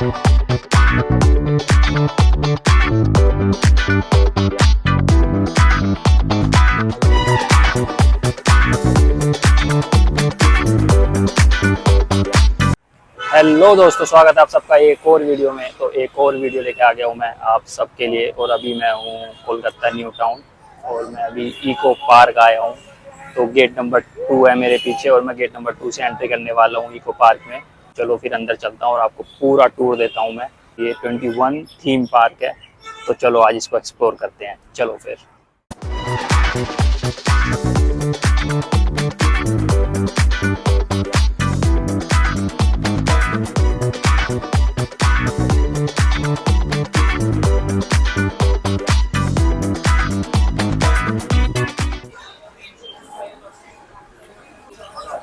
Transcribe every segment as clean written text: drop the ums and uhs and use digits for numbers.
Hello दोस्तों, स्वागत है आप सबका एक और वीडियो में। तो एक और वीडियो लेके आ गया हूँ मैं आप सबके लिए। और अभी मैं हूँ कोलकाता न्यू टाउन और मैं अभी इको पार्क आया हूँ। तो गेट नंबर 2 है मेरे पीछे और मैं गेट नंबर 2 से एंट्री करने वाला हूँ इको पार्क में। चलो फिर अंदर चलता हूँ और आपको पूरा टूर देता हूँ मैं। ये 21 थीम पार्क है, तो चलो आज इसको एक्सप्लोर करते हैं। चलो फिर।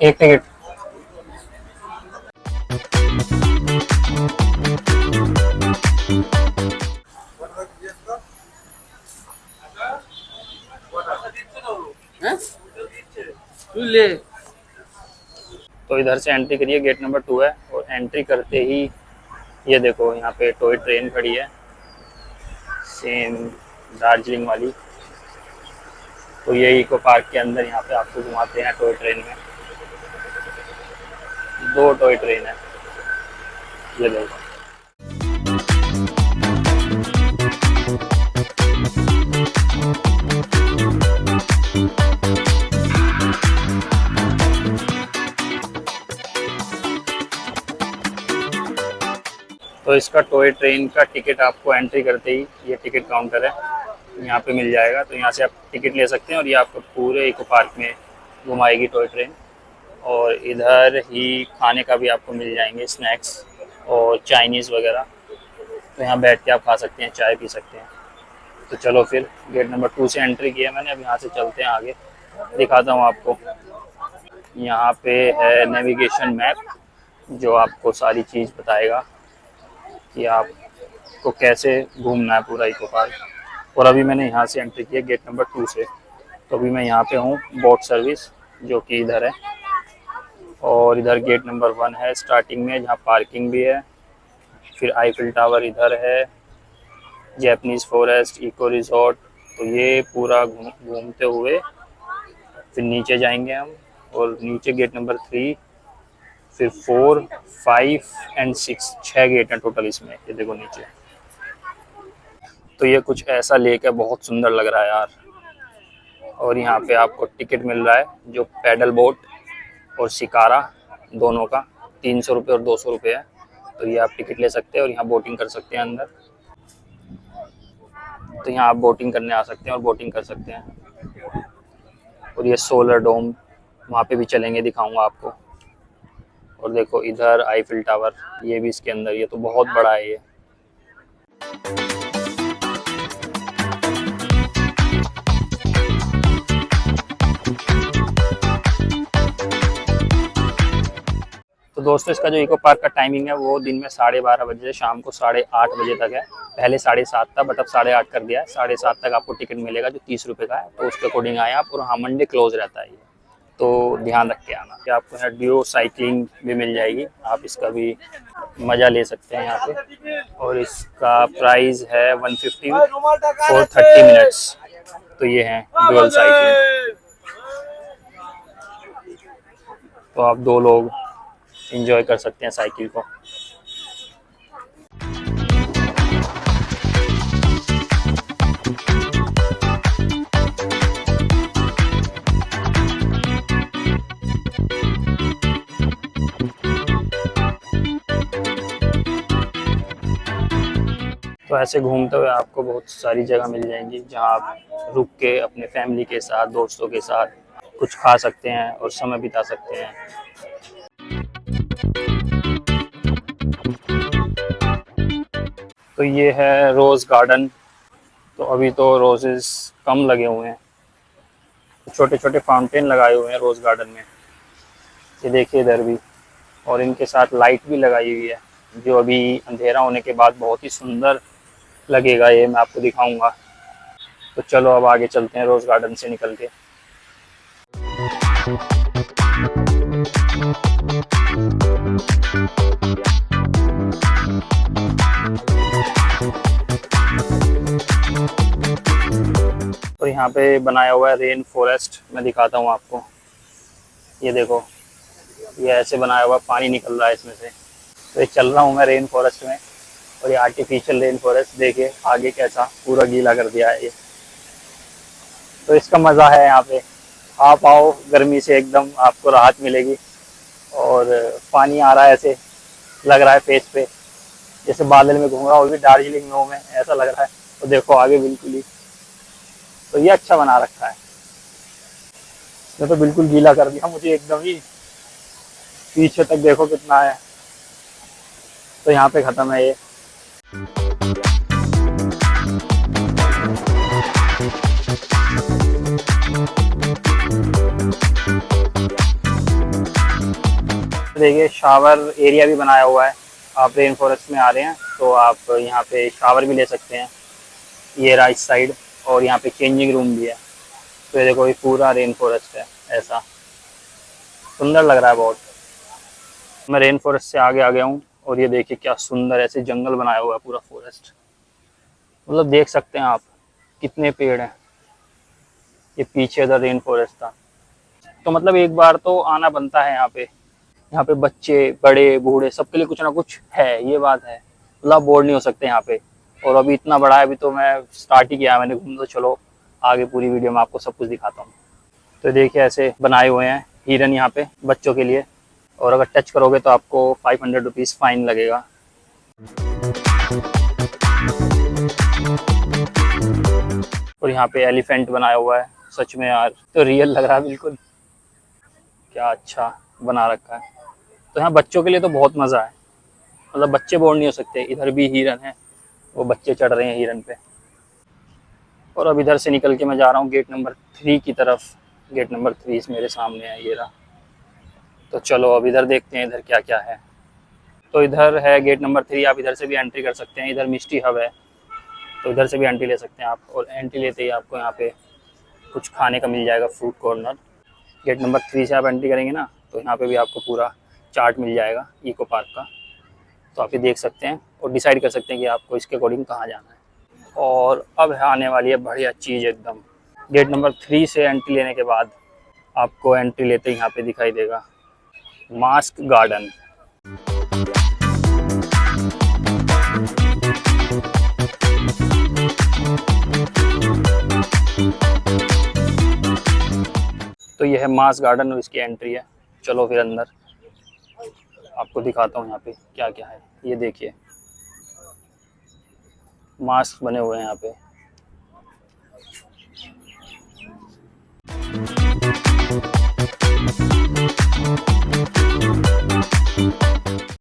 एक टिकट। तो इधर से एंट्री करिए, गेट नंबर 2 है। और एंट्री करते ही ये देखो यहाँ पे टॉय ट्रेन खड़ी है, सेम दार्जिलिंग वाली। तो ये इको पार्क के अंदर यहाँ पे आपको घुमाते हैं टॉय ट्रेन में। 2 टॉय ट्रेन है, ये देखो। तो इसका टॉय ट्रेन का टिकट आपको एंट्री करते ही ये टिकट काउंटर है, यहाँ पे मिल जाएगा। तो यहाँ से आप टिकट ले सकते हैं और ये आपको पूरे इको पार्क में घुमाएगी टॉय ट्रेन। और इधर ही खाने का भी आपको मिल जाएंगे स्नैक्स और चाइनीज़ वगैरह। तो यहाँ बैठ के आप खा सकते हैं, चाय पी सकते हैं। तो चलो फिर, गेट नंबर 2 से एंट्री किया मैंने, अब यहाँ से चलते हैं आगे, दिखाता हूँ आपको। यहाँ पे है नेविगेशन मैप जो आपको सारी चीज़ बताएगा कि आपको कैसे घूमना है पूरा इको पार्क। और अभी मैंने यहाँ से एंट्री किया गेट नंबर 2 से। तो अभी मैं यहाँ पे हूँ बोट सर्विस जो कि इधर है। और इधर गेट नंबर 1 है स्टार्टिंग में, जहाँ पार्किंग भी है। फिर आईफिल टावर इधर है, जैपनीज़ फॉरेस्ट, इको रिजॉर्ट। तो ये पूरा घूमते हुए फिर नीचे जाएंगे हम। और नीचे गेट नंबर 3, फिर 4, 5 एंड 6, 6 गेट हैं टोटल इसमें। ये देखो नीचे। तो ये कुछ ऐसा लेक है, बहुत सुंदर लग रहा है यार। और यहाँ पे आपको टिकट मिल रहा है जो पैडल बोट और शिकारा दोनों का 300 रुपये और 200 रुपये है। तो ये आप टिकट ले सकते हैं और यहाँ बोटिंग कर सकते हैं अंदर। तो यहाँ आप बोटिंग करने आ सकते हैं और बोटिंग कर सकते हैं। और ये सोलर डोम वहाँ पे भी चलेंगे, दिखाऊंगा आपको। और देखो इधर आईफिल टावर, ये भी इसके अंदर। ये तो बहुत बड़ा है ये। तो दोस्तों, इसका जो इको पार्क का टाइमिंग है वो दिन में 12:30 बजे से शाम को 8:30 बजे तक है। पहले 7:30 था, बट अब 8:30 कर दिया है। 7:30 तक आपको टिकट मिलेगा जो 30 रुपये का है। तो उसके अकॉर्डिंग आए आप। और हाँ, मंडे क्लोज रहता है ये, तो ध्यान रख के आना। कि आपको यहाँ ड्यू साइकिलिंग भी मिल जाएगी, आप इसका भी मज़ा ले सकते हैं यहाँ पे। और इसका प्राइस है 150 फॉर 30 मिनट्स। तो ये है ड्यूअल साइकिलिंग, तो आप 2 लोग एंजॉय कर सकते हैं साइकिल को। तो ऐसे घूमते हुए आपको बहुत सारी जगह मिल जाएंगी जहां आप रुक के अपने फैमिली के साथ, दोस्तों के साथ कुछ खा सकते हैं और समय बिता सकते हैं। तो ये है रोज़ गार्डन। तो अभी तो रोजेस कम लगे हुए हैं, छोटे छोटे फाउंटेन लगाए हुए हैं रोज़ गार्डन में। ये देखिए इधर भी। और इनके साथ लाइट भी लगाई हुई है जो अभी अंधेरा होने के बाद बहुत ही सुंदर लगेगा। ये मैं आपको दिखाऊंगा। तो चलो अब आगे चलते हैं रोज़ गार्डन से निकल के। यहाँ पे बनाया हुआ है रेन फॉरेस्ट, मैं दिखाता हूँ आपको। ये देखो, ये ऐसे बनाया हुआ, पानी निकल रहा है इसमें से। तो ये चल रहा हूँ मैं रेन फॉरेस्ट में, और ये आर्टिफिशियल रेन फॉरेस्ट देखिए आगे कैसा पूरा गीला कर दिया है ये। तो इसका मज़ा है यहाँ पे, आप आओ, गर्मी से एकदम आपको राहत मिलेगी। और पानी आ रहा है, ऐसे लग रहा है फेस पे जैसे बादल में घूम रहा हूँ, भी दार्जिलिंग में हूँ मैं, ऐसा लग रहा है। तो देखो आगे बिल्कुल ही, तो ये अच्छा बना रखा है। इसने तो बिल्कुल गीला कर दिया मुझे एकदम ही, पीछे तक देखो कितना है। तो यहाँ पे ख़त्म है ये। देखिए शावर एरिया भी बनाया हुआ है। आप रेन फॉरेस्ट में आ रहे हैं तो आप यहाँ पे शावर भी ले सकते हैं, ये रहा इस साइड। और यहाँ पे चेंजिंग रूम भी है। तो ये देखो, ये पूरा रेन फॉरेस्ट है, ऐसा सुंदर लग रहा है बहुत। मैं रेन फॉरेस्ट से आगे आ गया हूँ, और ये देखिए क्या सुंदर ऐसे जंगल बनाया हुआ है, पूरा फॉरेस्ट। मतलब देख सकते हैं आप कितने पेड़ हैं। ये पीछे इधर रेन फॉरेस्ट था। तो मतलब एक बार तो आना बनता है यहाँ पे। यहाँ पे बच्चे बड़े बूढ़े सबके लिए कुछ ना कुछ है, ये बात है। मतलब बोर नहीं हो सकते यहाँ पे। और अभी इतना बड़ा है, अभी तो मैं स्टार्ट ही किया है मैंने घूम। तो चलो आगे पूरी वीडियो में आपको सब कुछ दिखाता हूँ। तो देखिए ऐसे बनाए हुए हैं हिरन यहाँ पे बच्चों के लिए, और अगर टच करोगे तो आपको 500 रुपीज़ फाइन लगेगा। और यहाँ पे एलिफेंट बनाया हुआ है, सच में यार तो रियल लग रहा है बिल्कुल, क्या अच्छा बना रखा है। तो यहाँ बच्चों के लिए तो बहुत मज़ा है, मतलब बच्चे बोर नहीं हो सकते। इधर भी हिरन है, वो बच्चे चढ़ रहे हैं हिरन पे। और अब इधर से निकल के मैं जा रहा हूँ गेट नंबर 3 की तरफ। गेट नंबर 3 मेरे सामने है, ये रहा। तो चलो अब इधर देखते हैं इधर क्या क्या है। तो इधर है गेट नंबर 3, आप इधर से भी एंट्री कर सकते हैं। इधर मिस्टी हब है, तो इधर से भी एंट्री ले सकते हैं आप। और एंट्री लेते ही आपको यहाँ पे कुछ खाने का मिल जाएगा, फ्रूट कॉर्नर। गेट नंबर 3 से आप एंट्री करेंगे ना, तो यहाँ पे भी आपको पूरा चार्ट मिल जाएगा इको पार्क का। तो आप ये देख सकते हैं और डिसाइड कर सकते हैं कि आपको इसके अकॉर्डिंग कहाँ जाना है। और अब आने वाली है बढ़िया चीज़ एकदम। गेट नंबर 3 से एंट्री लेने के बाद आपको एंट्री लेते ही यहाँ पे दिखाई देगा मास्क गार्डन। तो ये है मास्क गार्डन और इसकी एंट्री है। चलो फिर अंदर आपको दिखाता हूँ यहाँ पे क्या क्या है। ये देखिए मास्क बने हुए हैं यहाँ पे।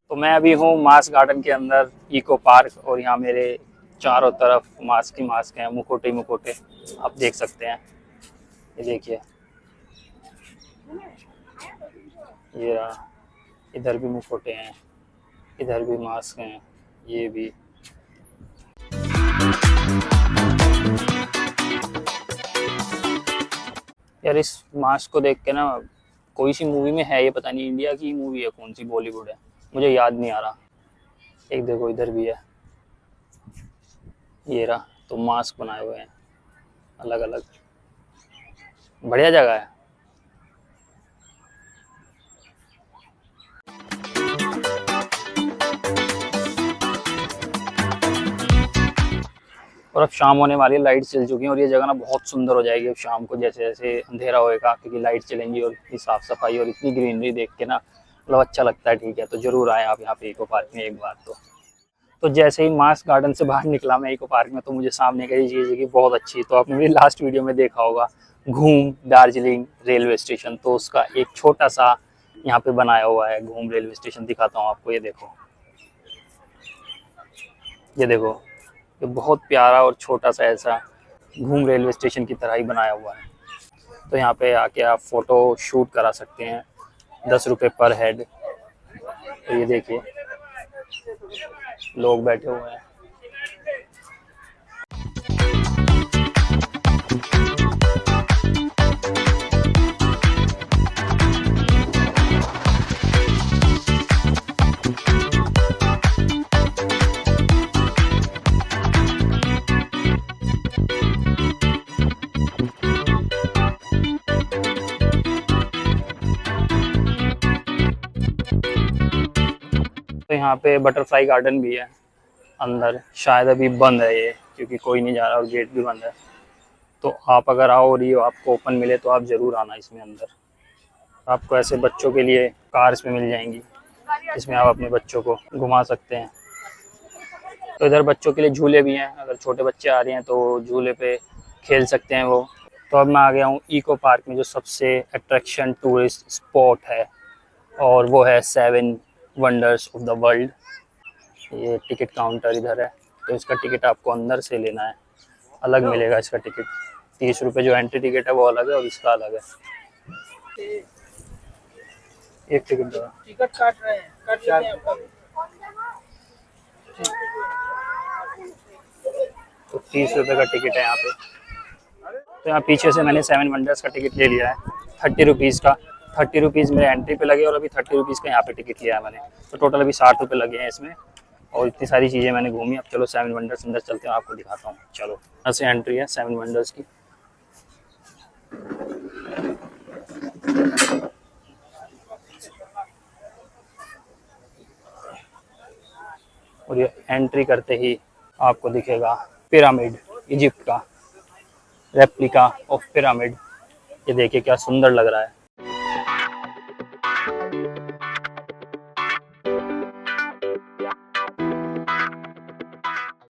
तो मैं अभी हूँ मास्क गार्डन के अंदर, इको पार्क। और यहाँ मेरे चारों तरफ मास्क ही मास्क हैं, मुखोटे ही मुखोटे आप देख सकते हैं। ये देखिए, ये रहा, इधर भी मुखोटे हैं, इधर भी मास्क हैं, ये भी। यार इस मास्क को देख के ना, कोई सी मूवी में है ये, पता नहीं इंडिया की मूवी है कौन सी, बॉलीवुड है, मुझे याद नहीं आ रहा। एक देखो इधर भी है, ये रहा। तो मास्क बनाए हुए हैं अलग अलग, बढ़िया जगह है। और अब शाम होने वाली है, लाइट चल चुकी है, और ये जगह ना बहुत सुंदर हो जाएगी अब शाम को, जैसे जैसे अंधेरा होएगा, क्योंकि लाइट चलेंगी। और इतनी साफ सफाई और इतनी ग्रीनरी देख के ना मतलब अच्छा लगता है। ठीक है, तो जरूर आए आप यहाँ पे इको पार्क में एक बार। तो जैसे ही मास्क गार्डन से बाहर निकला मैं इको पार्क में, तो मुझे सामने का ये चीज़ है कि बहुत अच्छी। तो आपने मेरी लास्ट वीडियो में देखा होगा घूम दार्जिलिंग रेलवे स्टेशन, तो उसका एक छोटा सा यहाँ पे बनाया हुआ है घूम रेलवे स्टेशन। दिखाता हूँ आपको, ये देखो, ये देखो, ये बहुत प्यारा और छोटा सा ऐसा घूम रेलवे स्टेशन की तरह ही बनाया हुआ है। तो यहाँ पे आके आप फ़ोटो शूट करा सकते हैं, 10 रुपये पर हेड। तो ये देखिए लोग बैठे हुए हैं। यहाँ पे बटरफ्लाई गार्डन भी है अंदर, शायद अभी बंद है ये क्योंकि कोई नहीं जा रहा और गेट भी बंद है। तो आप अगर आओ और ये आपको ओपन मिले तो आप ज़रूर आना इसमें अंदर। आपको ऐसे बच्चों के लिए कार्स में मिल जाएंगी, इसमें आप अपने बच्चों को घुमा सकते हैं। तो इधर बच्चों के लिए झूले भी हैं, अगर छोटे बच्चे आ रहे हैं तो झूले पे खेल सकते हैं वो। तो अब मैं आ गया हूँ इको पार्क में, जो सबसे अट्रैक्शन टूरिस्ट स्पॉट है, और वो है 7 वंडर्स ऑफ द वर्ल्ड। ये टिकट काउंटर इधर है, तो इसका टिकट आपको अंदर से लेना है, अलग मिलेगा इसका टिकट। 30 रुपये जो एंट्री टिकट है वो अलग है और इसका अलग है। एक टिकट दो, टिकट काट रहे हैं, काट लेते हैं आपका। तो 30 रुपये का टिकट है यहाँ पे। तो यहाँ पीछे से मैंने 7 वंडर्स का टिकट ले लिया है 30 रुपीज़ का। 30 रुपीज़ मेरे एंट्री पे लगे और अभी 30 रुपीज़ का यहाँ पे टिकट लिया है मैंने। तो टोटल अभी 60 रुपये लगे हैं इसमें, और इतनी सारी चीज़ें मैंने घूमी। अब चलो 7 वंडर्स अंदर चलते हैं, आपको दिखाता हूँ। चलो, यहाँ से एंट्री है 7 वंडर्स की। और ये एंट्री करते ही आपको दिखेगा पिरामिड, इजिप्ट का रेप्लिका ऑफ पिरामिड। ये देखिए क्या सुंदर लग रहा है।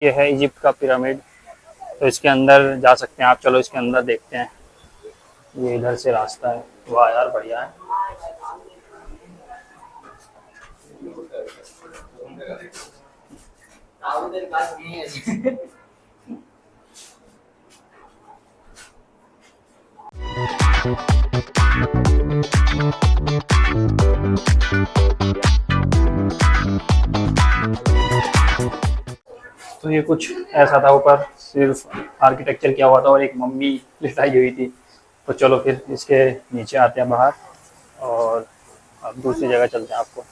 ये है इजिप्ट का पिरामिड। तो इसके अंदर जा सकते हैं आप, चलो इसके अंदर देखते हैं। ये इधर से रास्ता है। वाह यार, बढ़िया है। तो ये कुछ ऐसा था, ऊपर सिर्फ आर्किटेक्चर किया हुआ था और एक मम्मी लिटाई हुई थी। तो चलो फिर इसके नीचे आते हैं बाहर, और अब दूसरी जगह चलते हैं, आपको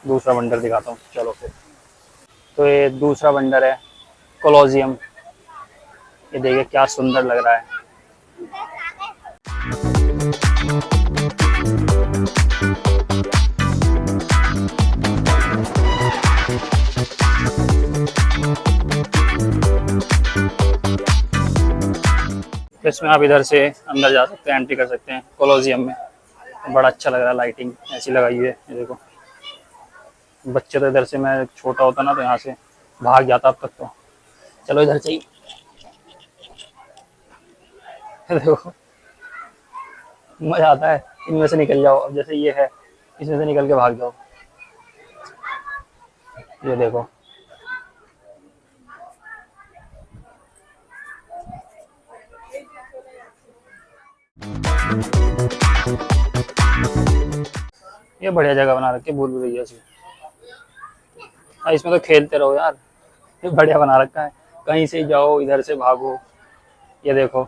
दूसरा वंडर दिखाता हूँ। चलो फिर। तो ये दूसरा वंडर है कोलोजियम। ये देखिए क्या सुंदर लग रहा है। तो इसमें आप इधर से अंदर जा सकते हैं, एंट्री कर सकते हैं कोलोजियम में। बड़ा अच्छा लग रहा है, लाइटिंग ऐसी लगाई हुई है। ये देखो, बच्चे तो इधर से, मैं छोटा होता ना तो यहाँ से भाग जाता अब तक। तो चलो इधर से ही। देखो मजा आता है, इनमें से निकल जाओ। अब जैसे ये है, इसमें से निकल के भाग जाओ। ये देखो, ये बढ़िया जगह बना रखी है भूल भुलैया से। इसमें तो खेलते रहो यार, ये बढ़िया बना रखा है। कहीं से जाओ, इधर से भागो। ये देखो,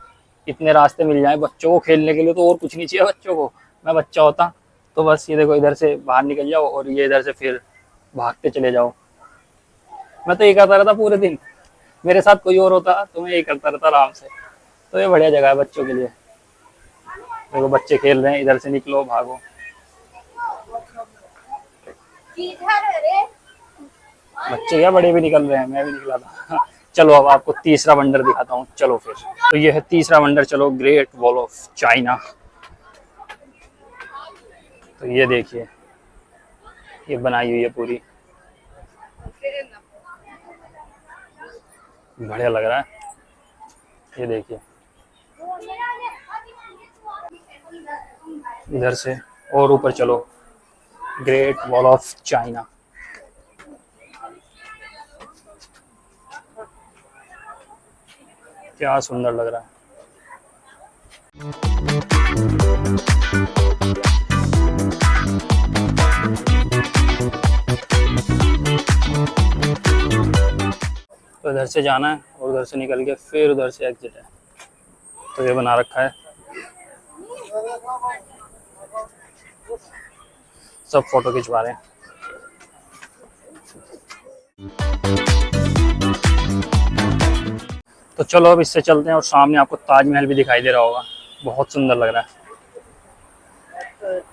इतने रास्ते मिल जाए बच्चों को खेलने के लिए, तो और कुछ नहीं चाहिए बच्चों को। मैं बच्चा होता तो बस ये देखो, इधर से बाहर निकल जाओ और ये इधर से फिर भागते चले जाओ। मैं तो ये करता रहता पूरे दिन। मेरे साथ कोई और होता तो मैं यही करता रहता आराम से। तो ये बढ़िया जगह है बच्चों के लिए। देखो बच्चे खेल रहे हैं, इधर से निकलो, भागो। बच्चे क्या, बड़े भी निकल रहे हैं, मैं भी निकला था। चलो अब आपको तीसरा वंडर दिखाता हूँ। चलो फिर। तो ये है तीसरा वंडर, चलो, ग्रेट वॉल ऑफ चाइना। तो ये देखिए, ये बनाई हुई है पूरी, बढ़िया लग रहा है। ये देखिए, इधर से और ऊपर चलो, ग्रेट वॉल ऑफ चाइना। क्या सुंदर लग रहा है। तो इधर से जाना है और उधर से निकल के फिर उधर से एग्जिट है। तो ये बना रखा है, सब फोटो खिंचवा रहे हैं। तो चलो अब इससे चलते हैं, और सामने आपको ताजमहल भी दिखाई दे रहा होगा, बहुत सुंदर लग रहा है।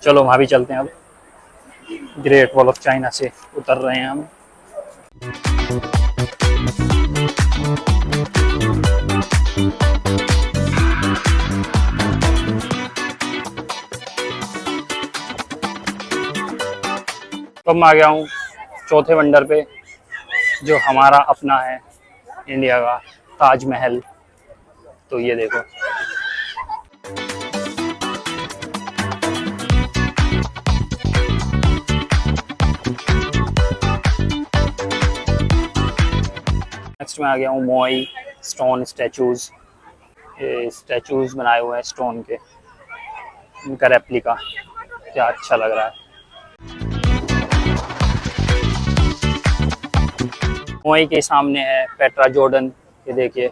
चलो वहाँ भी चलते हैं अब। ग्रेट वॉल ऑफ चाइना से उतर रहे हैं हम। तो मैं आ गया हूँ चौथे वंडर पे, जो हमारा अपना है इंडिया का ताजमहल। तो ये देखो, नेक्स्ट में आ गया हूँ मोई स्टोन स्टैचूज। ये स्टैचूज बनाए हुए हैं स्टोन के, इनका रेप्लिका। क्या अच्छा लग रहा है। मोई के सामने है पेट्रा जॉर्डन, ये देखिए।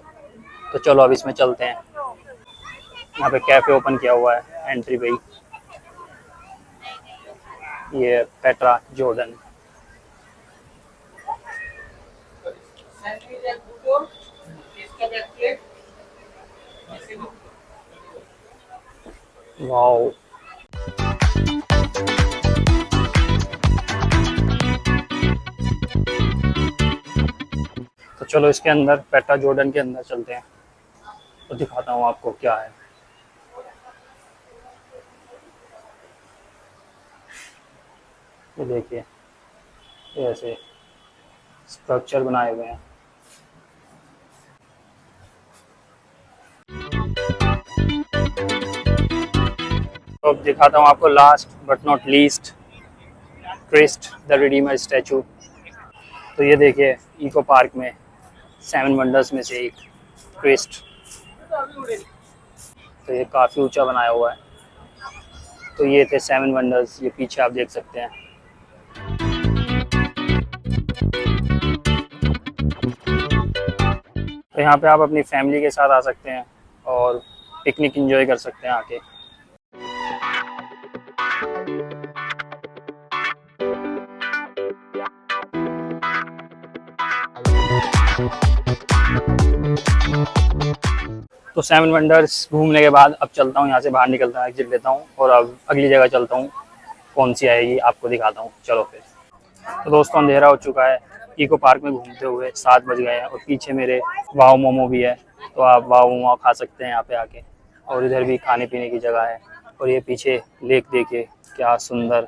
तो चलो अब इसमें चलते हैं। यहाँ पे कैफे ओपन किया हुआ है एंट्री पे ही। ये पेट्रा जॉर्डन। वाओ, तो चलो इसके अंदर पेट्रा जॉर्डन के अंदर चलते हैं, तो दिखाता हूँ आपको क्या है। ये देखिए, ये ऐसे स्ट्रक्चर बनाए हुए हैं। तो अब दिखाता हूँ आपको last but not least, Christ the Redeemer statue. तो ये देखिए, इको पार्क में 7 वंडर्स में से एक क्रिस्ट। तो ये काफ़ी ऊंचा बनाया हुआ है। तो ये थे 7 वंडर्स, ये पीछे आप देख सकते हैं। तो यहाँ पे आप अपनी फैमिली के साथ आ सकते हैं और पिकनिक एंजॉय कर सकते हैं आके। तो 7 वंडर्स घूमने के बाद अब चलता हूँ, यहाँ से बाहर निकलता हूँ, एग्जिट लेता हूँ और अब अगली जगह चलता हूँ। कौन सी आएगी आपको दिखाता हूँ, चलो फिर। तो दोस्तों अंधेरा हो चुका है, इको पार्क में घूमते हुए 7 बज गए हैं और पीछे मेरे वाओ मोमो भी है। तो आप वाओ मोमो खा सकते हैं यहाँ पे आके। और इधर भी खाने पीने की जगह है। और ये पीछे लेक देखिए क्या सुंदर।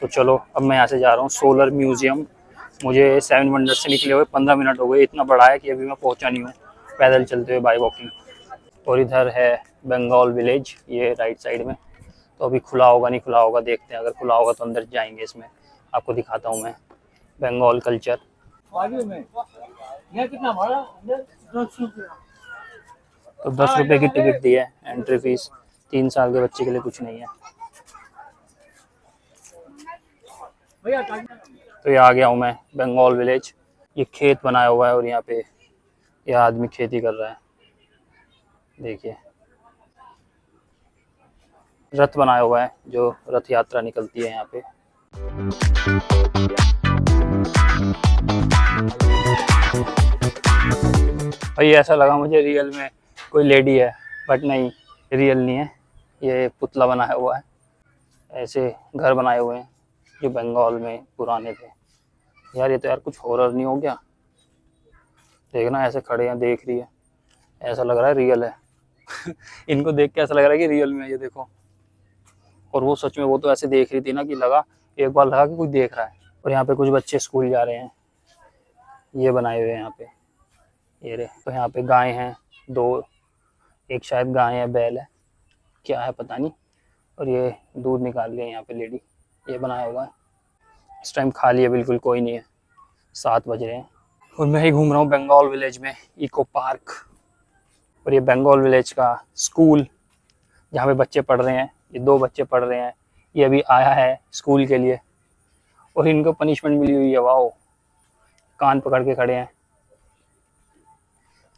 तो चलो अब मैं यहाँ से जा रहा हूँ सोलर म्यूजियम। मुझे 7 वंडर से निकले हुए 15 मिनट हो गए, इतना बड़ा है कि अभी मैं पहुँचा नहीं हूँ पैदल चलते हुए, बाय वॉकिंग। और इधर है बंगाल विलेज, ये राइट साइड में। तो अभी खुला होगा नहीं खुला होगा देखते हैं, अगर खुला होगा तो अंदर जाएंगे। इसमें आपको दिखाता हूँ मैं बंगाल कल्चर। तो 10 रुपये की टिकट दी है एंट्री फीस। 3 साल के बच्चे के लिए कुछ नहीं है। तो ये आ गया हूँ मैं बंगाल विलेज। ये खेत बनाया हुआ है और यहाँ पे ये आदमी खेती कर रहा है। देखिए रथ बनाया हुआ है, जो रथ यात्रा निकलती है यहाँ पे। भाई ऐसा लगा मुझे रियल में कोई लेडी है, बट नहीं, रियल नहीं है, ये पुतला बनाया हुआ है। ऐसे घर बनाए हुए हैं जो बंगाल में पुराने थे। यार ये तो यार कुछ हॉरर नहीं हो गया? देखना ऐसे खड़े हैं, देख रही है, ऐसा लग रहा है रियल है। इनको देख के ऐसा लग रहा है कि रियल में है, ये देखो। और वो सच में, वो तो ऐसे देख रही थी ना कि लगा, एक बार लगा कि कोई देख रहा है। और यहाँ पे कुछ बच्चे स्कूल जा रहे हैं, ये बनाए हुए हैं यहाँ पे, ये रे। तो यहाँ पे गाय हैं 2, एक शायद गाय है, बैल है, क्या है पता नहीं। और ये दूध निकाल रही है यहाँ पे लेडी, ये बनाया हुआ है। इस टाइम खाली है बिल्कुल, कोई नहीं है, 7 बज रहे हैं। और मैं ही घूम रहा हूँ बंगाल विलेज में, इको पार्क। और ये बंगाल विलेज का स्कूल जहाँ पे बच्चे पढ़ रहे हैं, ये 2 बच्चे पढ़ रहे हैं। ये अभी आया है स्कूल के लिए और इनको पनिशमेंट मिली हुई है। वाओ, कान पकड़ के खड़े हैं,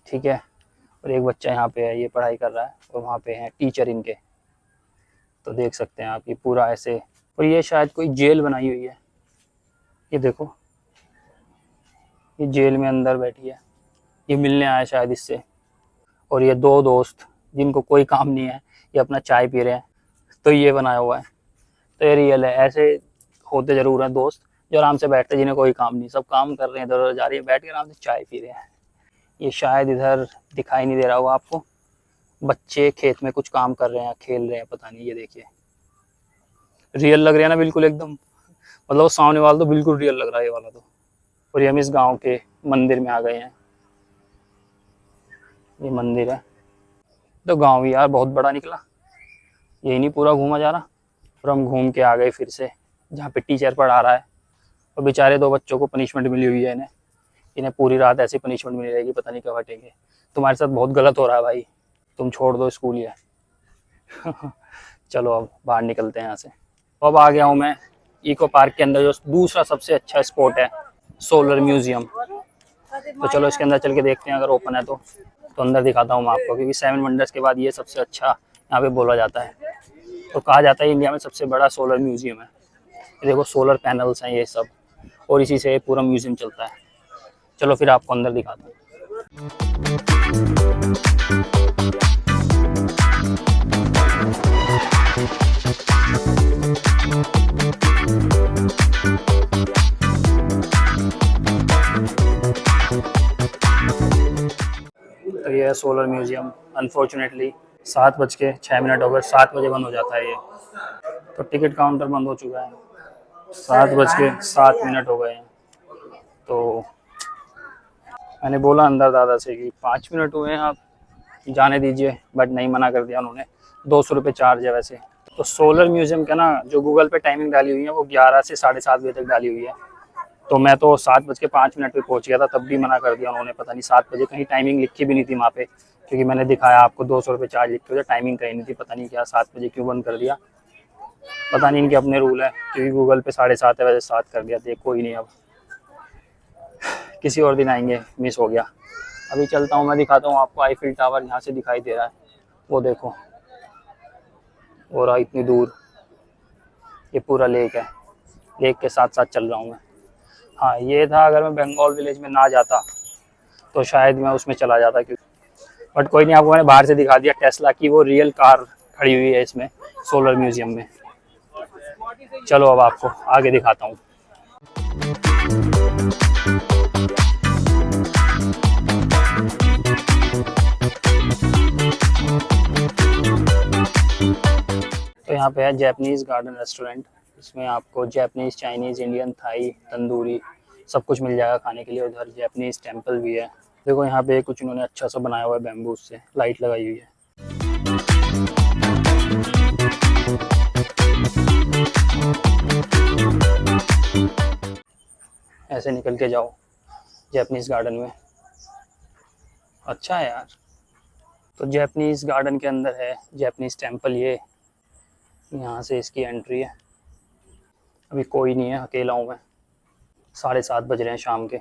ठीक है। और एक बच्चा यहाँ पे है, ये पढ़ाई कर रहा है, और वहाँ पे हैं टीचर इनके। तो देख सकते हैं आप, ये पूरा ऐसे। और ये शायद कोई जेल बनाई हुई है, ये देखो, ये जेल में अंदर बैठी है, ये मिलने आया शायद इससे। और ये 2 दोस्त जिनको कोई काम नहीं है, ये अपना चाय पी रहे हैं। तो ये बनाया हुआ है, तो ये रियल है, ऐसे होते जरूर हैं दोस्त जो आराम से बैठते, जिन्हें कोई काम नहीं, सब काम कर रहे हैं, इधर उधर जा रही है, बैठ के आराम से चाय पी रहे हैं। ये शायद इधर दिखाई नहीं दे रहा होगा आपको, बच्चे खेत में कुछ काम कर रहे हैं, खेल रहे हैं, पता नहीं। ये देखिए रियल लग रहा है ना बिल्कुल एकदम, मतलब वो सामने वाला तो बिल्कुल रियल लग रहा है ये वाला तो। और ये हम इस गांव के मंदिर में आ गए हैं, ये मंदिर है। तो गांव यार बहुत बड़ा निकला, यही नहीं पूरा घूमा जा रहा। और हम घूम के आ गए फिर से जहाँ पे टीचर पढ़ा रहा है, और बेचारे 2 बच्चों को पनिशमेंट मिली हुई है, इन्हें पूरी रात ऐसी पनिशमेंट मिली रहेगी, पता नहीं कब हटेंगे। तुम्हारे साथ बहुत गलत हो रहा है भाई, तुम छोड़ दो स्कूल ये। चलो अब बाहर निकलते हैं यहाँ से। अब आ गया हूँ मैं इको पार्क के अंदर, जो दूसरा सबसे अच्छा स्पॉट है, सोलर म्यूजियम। तो चलो इसके अंदर चल के देखते हैं, अगर ओपन है तो अंदर दिखाता हूँ मैं आपको, क्योंकि 7 वंडर्स के बाद ये सबसे अच्छा यहाँ पे बोला जाता है। तो कहा जाता है इंडिया में सबसे बड़ा सोलर म्यूजियम है। ये देखो सोलर पैनल्स हैं ये सब, और इसी से पूरा म्यूजियम चलता है। चलो फिर आपको अंदर दिखाता हूँ। तो ये है सोलर म्यूजियम। अनफॉर्चुनेटली 7:06 हो गए, 7 बजे बंद हो जाता है ये। तो टिकट काउंटर बंद हो चुका है, 7:07 हो गए हैं। तो मैंने बोला अंदर दादा से कि 5 मिनट हुए हैं, आप जाने दीजिए, बट नहीं, मना कर दिया उन्होंने। 200 रुपये चार्ज है वैसे। तो सोलर म्यूजियम का ना जो गूगल पे टाइमिंग डाली हुई है वो 11 से 7:30 बजे तक डाली हुई है। तो मैं तो 7:05 पे पहुंच गया था, तब भी मना कर दिया उन्होंने। पता नहीं 7 बजे, कहीं टाइमिंग लिखी भी नहीं थी वहाँ पे, क्योंकि मैंने दिखाया आपको 200 रुपये चार्ज लिखते हुए, टाइमिंग कहीं नहीं थी। पता नहीं क्या 7 बजे क्यों बंद कर दिया, पता नहीं, इनके अपने रूल है। क्योंकि गूगल पे 7:30 है, वैसे 7 कर दिया। देख कोई नहीं, अब किसी और दिन आएंगे, मिस हो गया। अभी चलता हूँ, मैं दिखाता हूँ आपको आईफिल टावर यहाँ से दिखाई दे रहा है, वो देखो, और रहा इतनी दूर। ये पूरा लेक है, लेक के साथ साथ चल रहा हूँ मैं। हाँ ये था, अगर मैं बंगाल विलेज में ना जाता तो शायद मैं उसमें चला जाता, क्योंकि बट कोई नहीं, आपको मैंने बाहर से दिखा दिया टेस्ला की वो रियल कार खड़ी हुई है इसमें सोलर म्यूजियम में। चलो अब आपको आगे दिखाता हूँ। तो यहाँ पे है जैपनीज गार्डन रेस्टोरेंट। इसमें आपको Japanese, Chinese, Indian, Thai, tandoori सब कुछ मिल जाएगा खाने के लिए। उधर जैपनीज टेम्पल भी है। देखो यहाँ पे कुछ इन्होंने अच्छा सा बनाया हुआ है, बैम्बू से लाइट लगाई हुई है। ऐसे निकल के जाओ जैपनीज गार्डन में, अच्छा है यार। तो जैपनीज गार्डन के अंदर है जैपनीज टेम्पल, ये यहाँ से इसकी एंट्री है। अभी कोई नहीं है, अकेला हूँ मैं, 7:30 बज रहे हैं शाम के।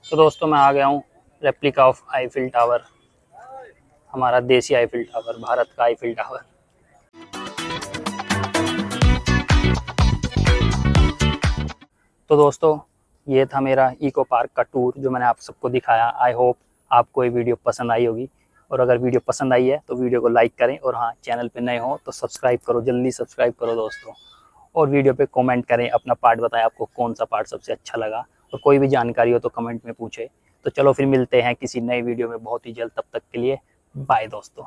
तो दोस्तों मैं आ गया हूँ रेप्लिका ऑफ आईफिल टावर, हमारा देसी आईफिल टावर, भारत का आईफिल टावर। तो दोस्तों ये था मेरा इको पार्क का टूर जो मैंने आप सबको दिखाया। आई होप आपको ये वीडियो पसंद आई होगी, और अगर वीडियो पसंद आई है तो वीडियो को लाइक करें, और हाँ चैनल पे नए हो तो सब्सक्राइब करो, जल्दी सब्सक्राइब करो दोस्तों। और वीडियो पे कमेंट करें, अपना पार्ट बताएं आपको कौन सा पार्ट सबसे अच्छा लगा, और कोई भी जानकारी हो तो कमेंट में पूछे। तो चलो फिर मिलते हैं किसी नए वीडियो में बहुत ही जल्द, तब तक के लिए बाय दोस्तों।